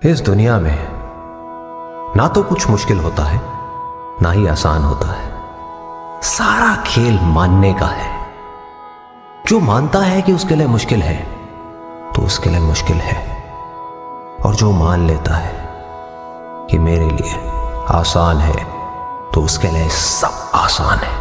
इस दुनिया में ना तो कुछ मुश्किल होता है ना ही आसान होता है। सारा खेल मानने का है। जो मानता है कि उसके लिए मुश्किल है तो उसके लिए मुश्किल है, और जो मान लेता है कि मेरे लिए आसान है तो उसके लिए सब आसान है।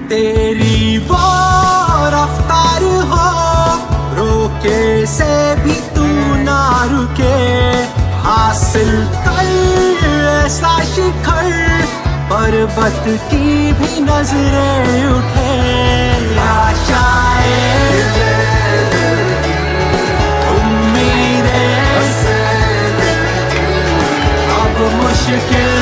तेरी वो रफ्तार हो, रोके से भी तू ना रुके। हासिल कर ऐसा शिखर, पर्वत की भी नजरें उठे। आशाएं उम्मीदें अब मुश्किल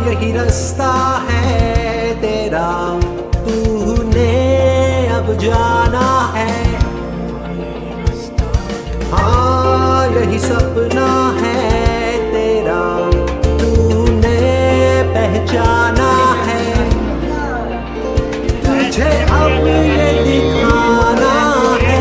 यही रास्ता है तेरा, तूने अब जाना है। हाँ यही सपना है तेरा, तूने पहचाना है। तुझे अब ये दिखाना है।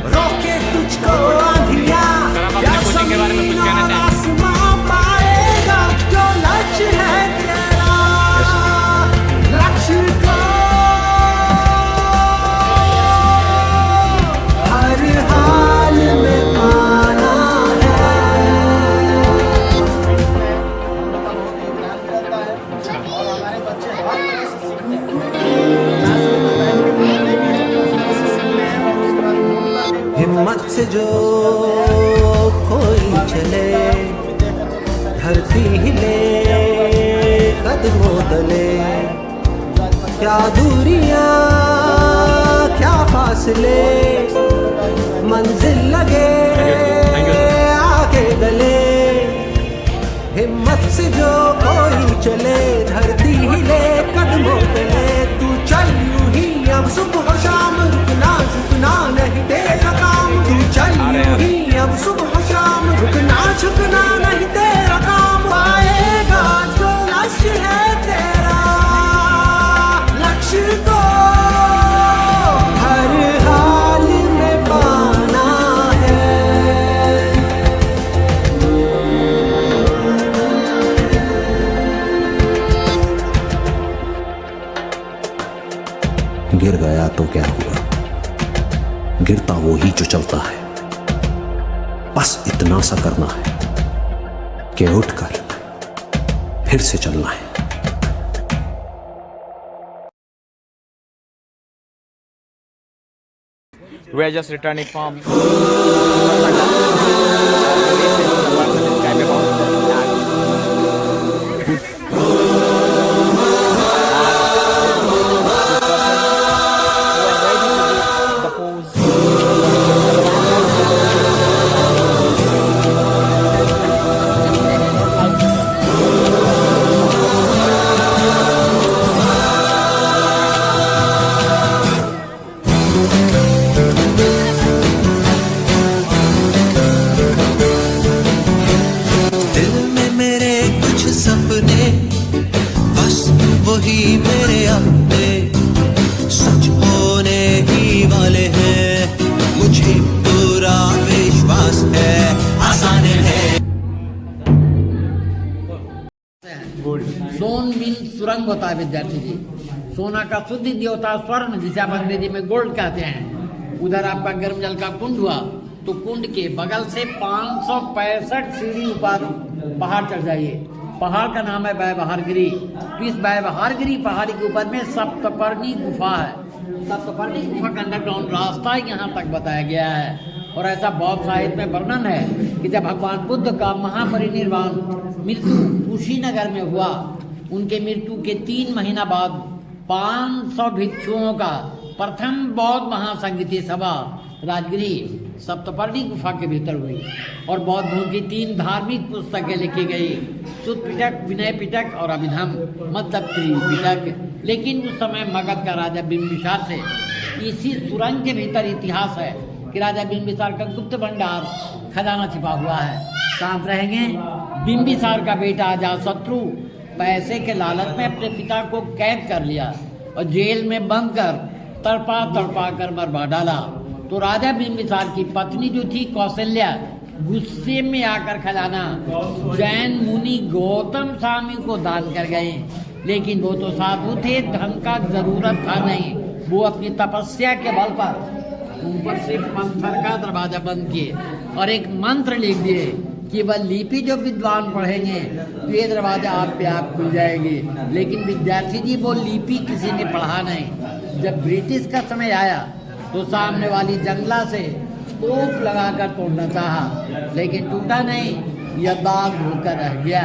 रोके तुझको आंधिया, क्या ज़मीन आसमां पाएगा। जो लक्ष्य है तेरा, लक्ष्य को हर हाल में पाना हिम्मत से जो कोई चले, धरती हिले कदमों तले। क्या दूरियां क्या फासले, मंजिल लगे आगे गले। हिम्मत से जो कोई चले, धरती हिले कदमों तले। तू चल यूं ही अब सुबह शाम, रुकना नहीं तेरा काम। तू चल यूं ही अब सुबह शाम, रुकना नहीं तेरा काम। पाएगा जो लक्ष्य है तेरा, लक्ष्य को हर हाल में पाना है। गिर गया तो क्या हुआ, गिरता वो ही जो चलता है। बस इतना सा करना है कि उठकर फिर से चलना है। We are just returning from the pose. सोन मीन सुरंग होता है विद्यार्थी जी। सोना का शुद्ध इंद्रिय होता है स्वर्ण, जिसे आप अंग्रेजी में गोल्ड कहते हैं। उधर आपका गर्म जल का कुंड हुआ, तो कुंड के बगल से 565 सीढ़ी ऊपर पहाड़ चढ़ जाइए। पहाड़ का नाम है व्यवहारगिरी। तो इस व्यवहारगिरी पहाड़ी के ऊपर में सप्तपर्णी गुफा है। सप्तपर्णी गुफा का अंडरग्राउंड रास्ता यहाँ तक बताया गया है। और ऐसा बौद्ध साहित्य में वर्णन है कि जब भगवान बुद्ध का महापरिनिर्वाण मृत्यु कुशीनगर में हुआ, उनके मृत्यु के 3 महीना बाद 500 भिक्षुओं का प्रथम बौद्ध महासंगीत सभा राजगिरी सप्तपर्णी गुफा के भीतर हुई। और बौद्धों की 3 धार्मिक पुस्तकें लिखी गई, सुत पिटक, विनय पिटक और अभिधम, मतलब त्रिपिटक। लेकिन उस समय मगध का राजा बिंबिसार थे। इसी सुरंग के भीतर इतिहास है कि राजा बिंबिसार का गुप्त भंडार खजाना छिपा हुआ है। शांत रहेंगे। बिंबिसार का बेटा अजातशत्रु पैसे के लालच में अपने पिता को कैद कर लिया और जेल में बंद कर तड़पा कर मरवा डाला। तो राजा बिंबिसार की पत्नी जो थी कौशल्या, गुस्से में आकर खजाना जैन मुनि गौतम स्वामी को दान कर गए। लेकिन वो तो साधु थे, धन का जरूरत था नहीं। वो अपनी तपस्या के बल पर ऊपर से पत्थर का दरवाजा बंद किए और एक मंत्र लिख दिए कि वह लिपि जो विद्वान पढ़ेंगे तो ये दरवाजा आप पे आप खुल जाएगी। लेकिन विद्यार्थी जी वो लिपि किसी ने पढ़ा नहीं। जब ब्रिटिश का समय आया तो सामने वाली जंगला से तोप लगाकर तोड़ना चाहा, लेकिन टूटा नहीं, यह दाग होकर रह गया।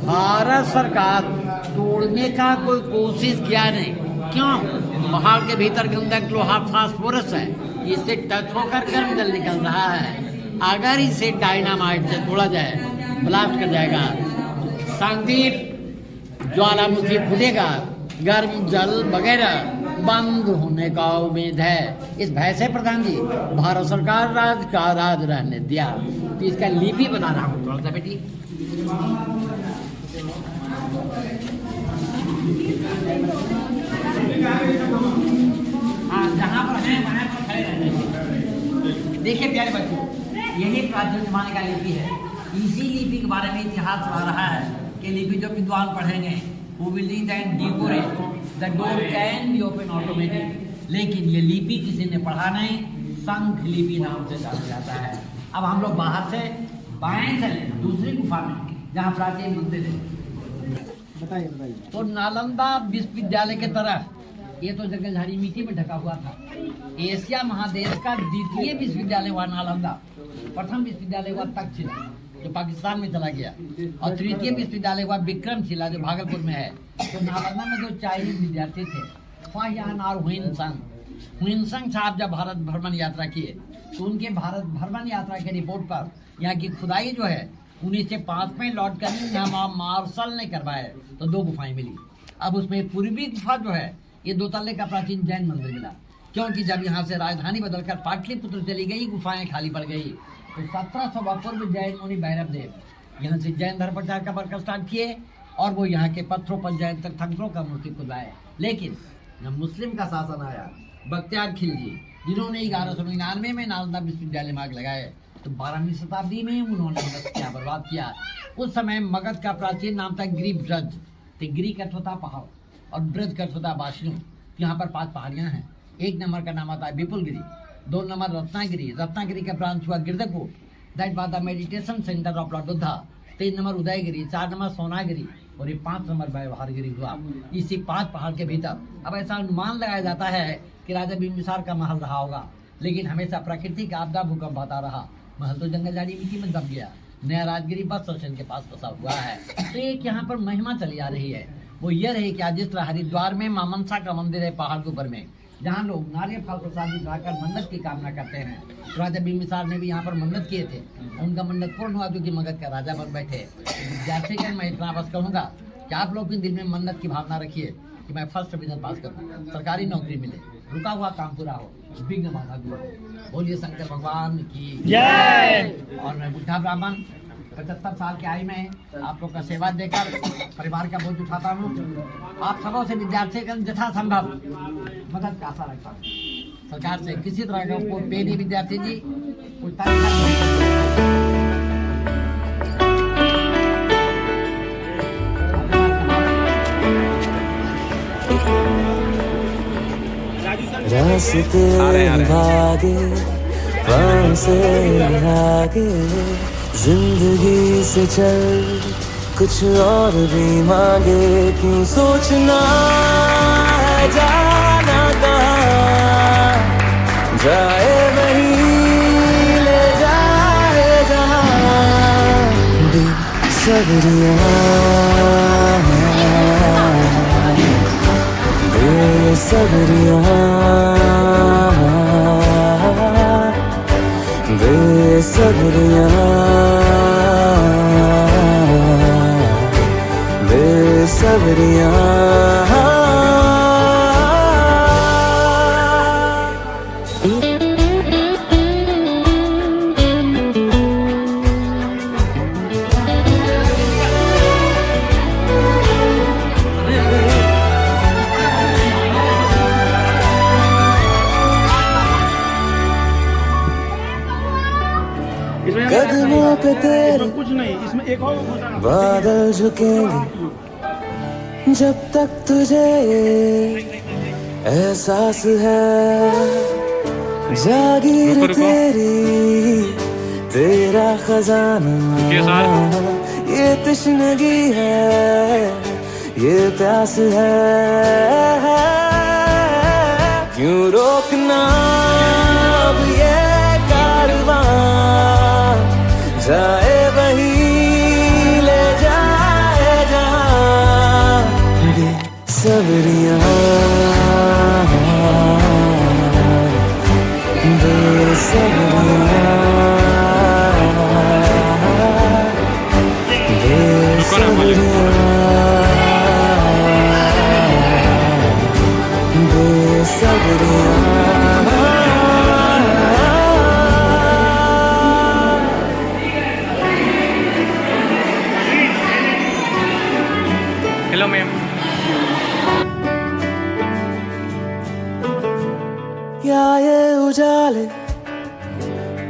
भारत सरकार तोड़ने का कोई कोशिश किया नहीं। क्यों? पहाड़ के भीतर गंधक लोहा फास्फोरस है, इससे टच होकर गर्म जल निकल रहा है। अगर इसे डायनामाइट से तोड़ा जाए, ब्लास्ट कर जाएगा, संदीप ज्वालामुखी खुलेगा, गर्म जल वगैरह बंद होने का उम्मीद है। इस भय से प्रधान जी भारत सरकार राज का राज रहने दिया। तो इसका लिपि बना रहा हूँ थोड़ा सा बेटी। हाँ, जहाँ पर है वहाँ पर खड़े रहने। देखिए प्यारे बच्चों, यही प्राचीन जमाने का लिपि है। इसी लिपि के बारे में इतिहास बता रहा है कि लिपि जो विद्वान पढ़ेंगे who will read and decode the door can be open automatic। लेकिन ये लिपि किसी ने पढ़ा नहीं, संख लिपि नाम से जाना जाता है। अब हम लोग बाहर से बाएं चले दूसरी गुफा में, जहाँ प्राचीन मंदिर है। बताइए। तो नालंदा विश्वविद्यालय के तरह ये तो जंगलझाड़ी मिट्टी में ढका हुआ था। एशिया महादेश का द्वितीय विश्वविद्यालय हुआ नालंदा। प्रथम विश्वविद्यालय हुआ तक्षशिला जो पाकिस्तान में चला गया, और तृतीय विश्वविद्यालय हुआ विक्रमशिला जो भागलपुर में है। तो नालंदा में जो चाइनीज विद्यार्थी थे फाहियान और हुइनसंग साहब जब भारत भ्रमण यात्रा किए तो उनके भारत भ्रमण यात्रा के रिपोर्ट पर यहाँ की खुदाई जो है 1905 में लॉर्ड कनिंघम मार्शल ने करवाए तो 2 गुफाएं मिली। अब उसमें पूर्वी गुफा जो है ये 2 तल्ले का प्राचीन जैन मंदिर मिला, क्योंकि जब यहाँ से राजधानी बदलकर पाटलिपुत्र चली गई गुफाएं खाली पड़ गई। तो 1700 पूर्व जैन मुनि भैरव देव यहाँ से जैन धर्म प्रचार का वर्क स्टार्ट किए और वो यहाँ के पत्थरों पर जैन तीर्थंकरों का मूर्ति खुदवाए। लेकिन जब मुस्लिम का शासन आया, बख्तियार खिलजी जिन्होंने 1199 में नालंदा विश्वविद्यालय में आग लगाए, तो 12वीं शताब्दी में उन्होंने क्या बर्बाद किया। उस समय मगध का प्राचीन नाम था गिरिब्रज। तो गिरी का होता पहाड़ और ब्रज का होता वाष्णु। यहाँ पर 5 पहाड़ियाँ हैं। 1 नंबर का नाम आता है विपुलगिरी, 2 नंबर रत्नागिरी। रत्नागिरी का ब्रांच हुआ Girdakut, that was the meditation centre of Lord Buddha. 3 number Udayagiri, 4 number Sonagiri और ये 5 नंबर व्यवहारगिरी हुआ। इसी 5 पहाड़ के भीतर अब ऐसा अनुमान लगाया जाता है कि राजा बिंबिसार का महल रहा होगा, लेकिन हमेशा प्राकृतिक आपदा भूकंप आता रहा। महल तो जंगल झाड़ी मिट्टी में दब गया। नया राजगिरी बस स्टेशन के पास बसा हुआ है। तो एक यहाँ पर महिमा चली आ रही है, वो ये रही कि आज जिस तरह हरिद्वार में मां मनसा का मंदिर है पहाड़ के ऊपर में, जहाँ लोग नारियल फल प्रसाद चढ़ाकर मन्नत की कामना करते हैं। तो राजा बिंबिसार ने भी यहाँ पर मन्नत किए थे, उनका मन्नत पूर्ण हुआ क्योंकि मगध का राजा बन बैठे। विद्यार्थी मैं इतना बस कहूँगा कि आप लोग भी दिल में मन्नत की भावना रखिए कि मैं फर्स्ट डिवीजन पास करूँ, सरकारी नौकरी मिले, रुका हुआ काम पूरा हो, विघ्न बाधा दूर हो। बोलिए शंकर भगवान की जय। और मैं बुढ़ा ब्राह्मण 75 साल की आयु में आप लोग का सेवा देकर परिवार का बोझ उठाता हूँ। आप सबों से विद्यार्थी का यथासंभव मदद का आशा रखता हूँ। सरकार से किसी तरह का कोई पे नहीं विद्यार्थी जी, कुछ रास्ते भागे पाँव से आगे, जिंदगी से चल कुछ और भी मांगे, क्यों सोचना है जाना कहाँ, जाए वहीं ले जाए जहाँ, बेसब्रियाँ बेसब्रियाँ बेसब्रियाँ बेसब्रियाँ। कदमों पे तेरे कुछ नहीं, इसमें एक और बादल झुकेंगे जब तक तुझे एहसास है, जागीर तेरी तेरा खजाना, ये तश्नगी है ये प्यास है, क्यों रोकना अब ये कारवां, जाए वहीं ले जाए जहाँ, बेसब्रियाँ बेसब्रियाँ Hello, ma'am. क्या ये उजाले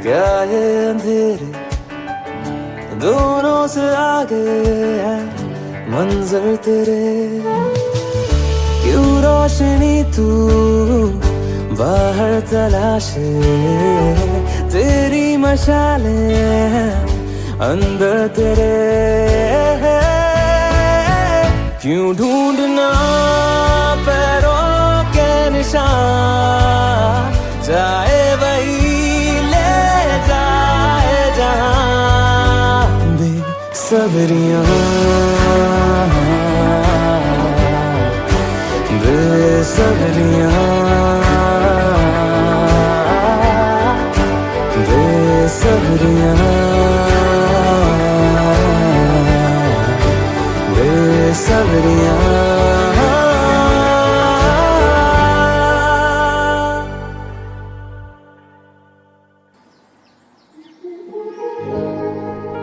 क्या ये अंधेरे, दोनों से आगे है मंजर तेरे, क्यों रोशनी तू बाहर तलाशे, तेरी मशालें अंदर तेरे, क्यों ढूंढना पैरों के निशान, जाए वही ले जाए जहाँ, बेसब्रियाँ बेसब्रियाँ बेसब्रियाँ बेसब्रियाँ।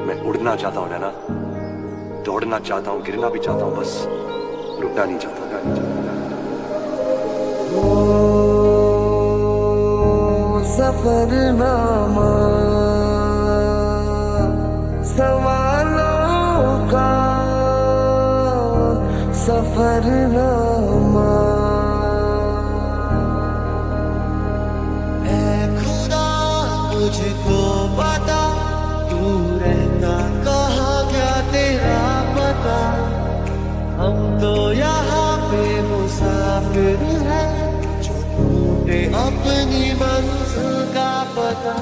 मैं उड़ना चाहता हूँ नैना, दौड़ना चाहता हूँ, गिरना भी चाहता हूँ, बस रुकना नहीं चाहता। सफरनामा सवालों का सफरनामा, ऐ खुदा मुझको बता, तू रहता कहाँ क्या तेरा पता, हम तो यहाँ पे मुसाफिर हैं, जो ढूंढे अपनी मंजिल का पता।